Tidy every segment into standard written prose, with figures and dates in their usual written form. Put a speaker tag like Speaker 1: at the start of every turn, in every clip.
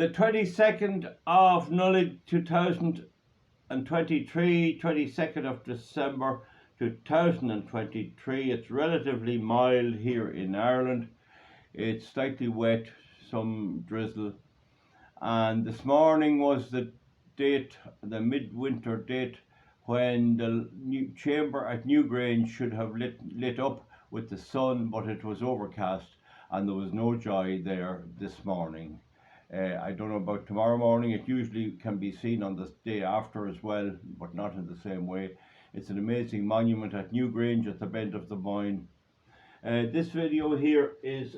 Speaker 1: The 22nd of Nullig 2023, 22nd of December 2023. It's relatively mild here in Ireland. It's slightly wet, some drizzle. And this morning was the date, the midwinter date, when the new chamber at Newgrange should have lit up with the sun, but it was overcast and there was no joy there this morning. I don't know about tomorrow morning. It usually can be seen on the day after as well, but not in the same way. It's an amazing monument at Newgrange at the bend of the Boyne. This video here is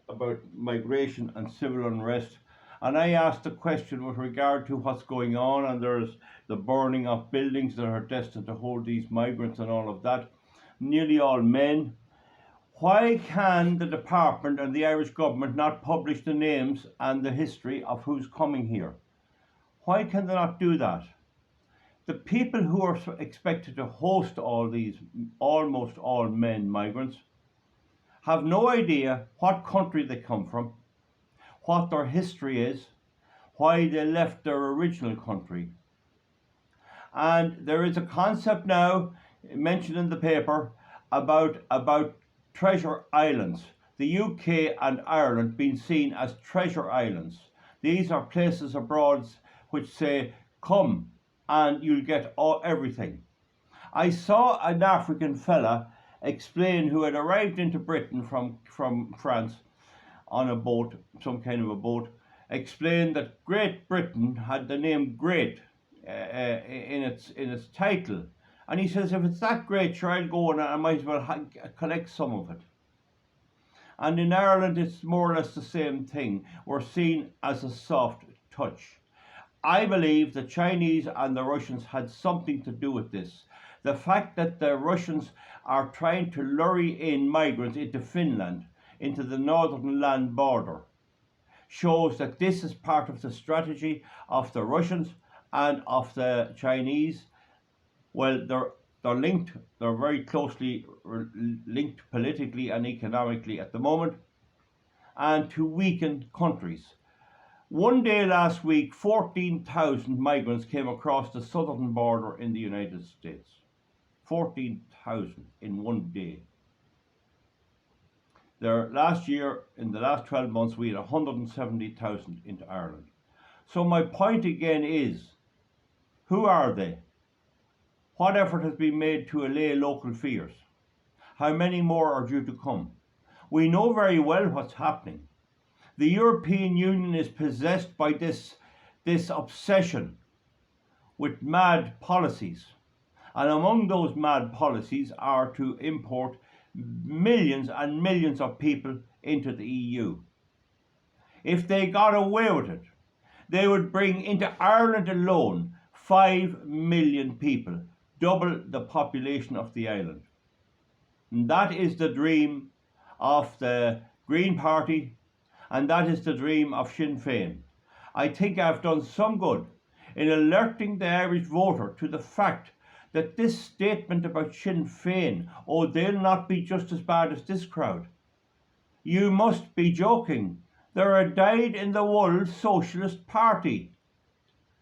Speaker 1: about migration and civil unrest. And I asked a question with regard to what's going on, and there's the burning of buildings that are destined to hold these migrants and all of that. Nearly all men. Why can the department and the Irish government not publish the names and the history of who's coming here? Why can they not do that? The people who are expected to host all these, almost all men migrants, have no idea what country they come from, what their history is, why they left their original country. And there is a concept now mentioned in the paper about treasure islands, the UK and Ireland being seen as treasure islands. These are places abroad which say, come and you'll get everything. I saw an African fella explain, who had arrived into Britain from France on a boat, some kind of a boat, explained that Great Britain had the name Great in its title. And he says, if it's that great, sure, I'll go and I might as well collect some of it. And in Ireland, it's more or less the same thing. We're seen as a soft touch. I believe the Chinese and the Russians had something to do with this. The fact that the Russians are trying to lure in migrants into Finland, into the northern land border, shows that this is part of the strategy of the Russians and of the Chinese. Well, they're linked, they're very closely linked politically and economically at the moment, and to weaken countries. One day last week, 14,000 migrants came across the southern border in the United States. 14,000 in one day. Last year, in the last 12 months, we had 170,000 into Ireland. So my point again is, who are they? What effort has been made to allay local fears? How many more are due to come? We know very well what's happening. The European Union is possessed by this obsession with mad policies. And among those mad policies are to import millions and millions of people into the EU. If they got away with it, they would bring into Ireland alone 5 million people, double the population of the island. And that is the dream of the Green Party, and that is the dream of Sinn Féin. I think I've done some good in alerting the Irish voter to the fact that this statement about Sinn Féin, oh, they'll not be just as bad as this crowd. You must be joking. They're a dyed-in-the-wool socialist party.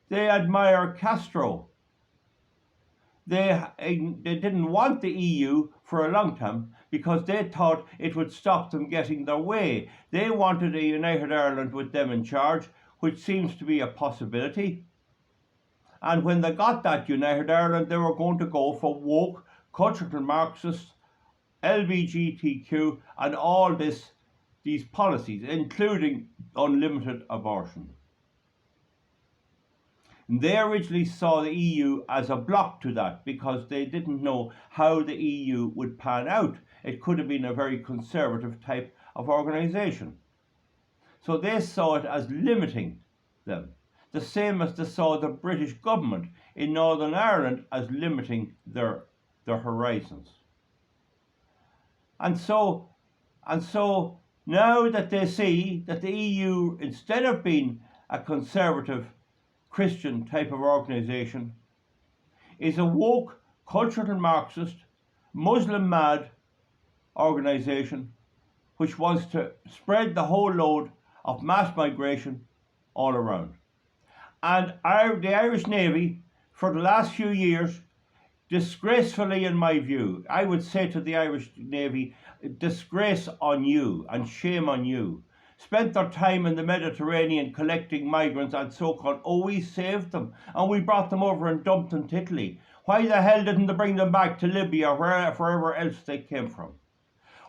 Speaker 1: They admire Castro. They didn't want the EU for a long time because they thought it would stop them getting their way. They wanted a united Ireland with them in charge, which seems to be a possibility. And when they got that united Ireland, they were going to go for woke, cultural Marxists, LGBTQ, and all these policies, including unlimited abortion. And they originally saw the EU as a block to that because they didn't know how the EU would pan out. It could have been a very conservative type of organisation. So they saw it as limiting them. The same as they saw the British government in Northern Ireland as limiting their horizons. And so now that they see that the EU, instead of being a conservative Christian type of organisation, is a woke, cultural Marxist, Muslim mad organisation which wants to spread the whole load of mass migration all around. And the Irish Navy, for the last few years, disgracefully in my view, I would say to the Irish Navy, disgrace on you and shame on you, spent their time in the Mediterranean collecting migrants and so-called, oh, we saved them and we brought them over and dumped them to Italy. Why the hell didn't they bring them back to Libya or wherever else they came from?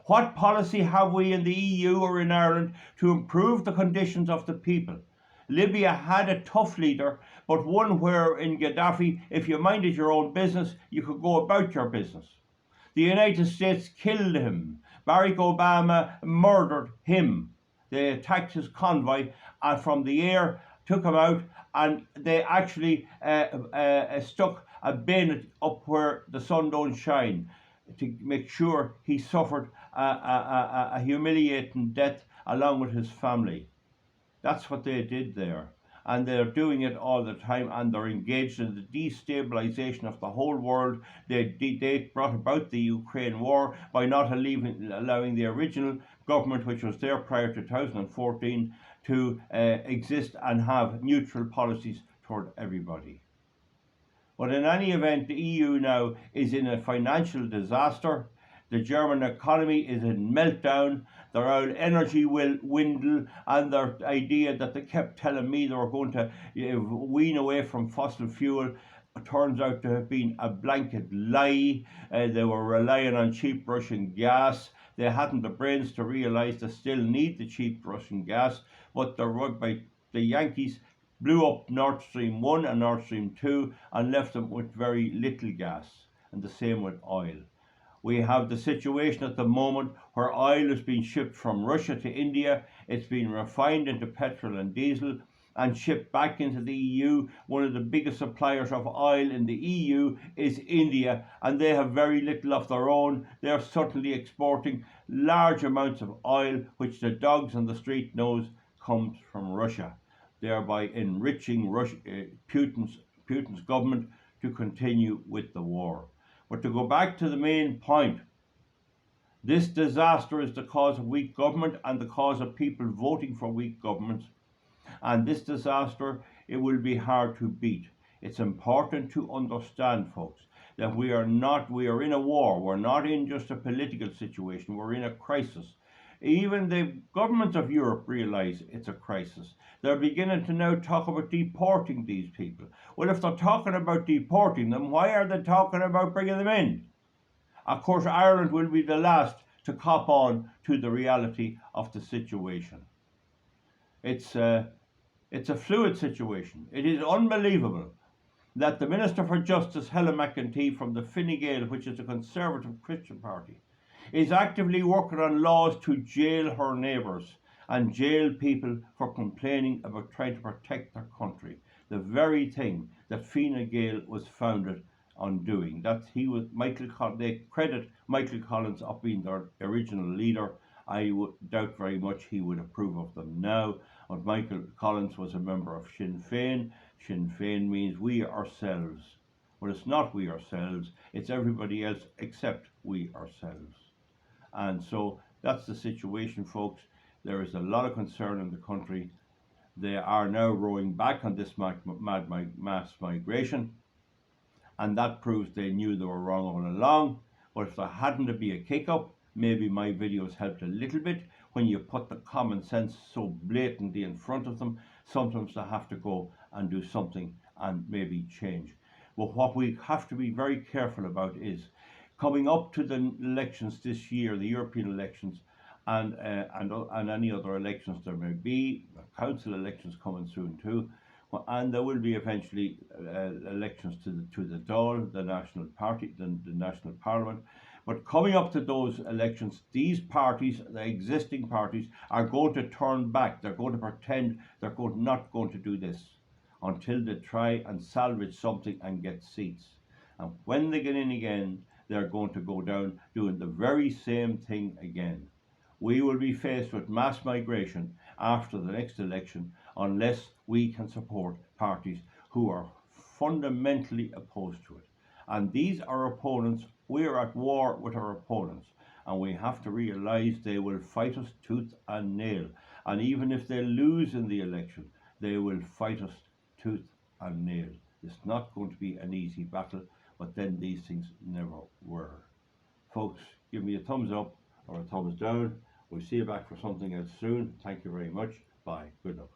Speaker 1: What policy have we in the EU or in Ireland to improve the conditions of the people? Libya had a tough leader, but one where in Gaddafi, if you minded your own business, you could go about your business. The United States killed him. Barack Obama murdered him. They attacked his convoy and from the air took him out, and they actually stuck a bayonet up where the sun don't shine to make sure he suffered a humiliating death along with his family. That's what they did there. And they're doing it all the time, and they're engaged in the destabilization of the whole world. They brought about the Ukraine war by not allowing the original government, which was there prior to 2014, to exist and have neutral policies toward everybody. But in any event, the EU now is in a financial disaster. The German economy is in meltdown. Their own energy will dwindle, and their idea that they kept telling me they were going to wean away from fossil fuel turns out to have been a blanket lie. They were relying on cheap Russian gas. They hadn't the brains to realise they still need the cheap Russian gas, but the Yankees blew up Nord Stream 1 and Nord Stream 2 and left them with very little gas, and the same with oil. We have the situation at the moment where oil is being shipped from Russia to India. It's being refined into petrol and diesel and shipped back into the EU. One of the biggest suppliers of oil in the EU is India, and they have very little of their own. They're certainly exporting large amounts of oil, which the dogs on the street knows comes from Russia, thereby enriching Putin's government to continue with the war. But to go back to the main point, this disaster is the cause of weak government and the cause of people voting for weak governments. And this disaster, it will be hard to beat. It's important to understand, folks, that we are in a war. We're not in just a political situation. We're in a crisis. Even the governments of Europe realize it's a crisis. They're beginning to now talk about deporting these people. Well, if they're talking about deporting them, why are they talking about bringing them in? Of course, Ireland will be the last to cop on to the reality of the situation. It's a fluid situation. It is unbelievable that the Minister for Justice, Helen McEntee, from the Fine Gael, which is a conservative Christian party, is actively working on laws to jail her neighbours and jail people for complaining about trying to protect their country. The very thing that Fine Gael was founded on doing. They credit Michael Collins of being their original leader. I would doubt very much he would approve of them now. But Michael Collins was a member of Sinn Féin. Sinn Féin means we ourselves. Well, it's not we ourselves, it's everybody else except we ourselves. And so that's the situation, folks. There is a lot of concern in the country. They are now rowing back on this mass migration, and that proves they knew they were wrong all along. But if there hadn't to be a kick-up, maybe my videos helped a little bit. When you put the common sense so blatantly in front of them, sometimes they have to go and do something and maybe change. But what we have to be very careful about is coming up to the elections this year, the European elections, and any other elections there may be, council elections coming soon too, and there will be eventually elections to the Dáil, the National Party, the National Parliament. But coming up to those elections, these parties, the existing parties, are going to turn back. They're going to pretend they're not going to do this until they try and salvage something and get seats. And when they get in again, they're going to go down doing the very same thing again. We will be faced with mass migration after the next election unless we can support parties who are fundamentally opposed to it. And these are opponents. We are at war with our opponents, and we have to realize they will fight us tooth and nail. And even if they lose in the election, They will fight us tooth and nail. It's not going to be an easy battle, but then these things never were. Folks, give me a thumbs up or a thumbs down. We'll see you back for something else soon. Thank you very much. Bye. Good luck.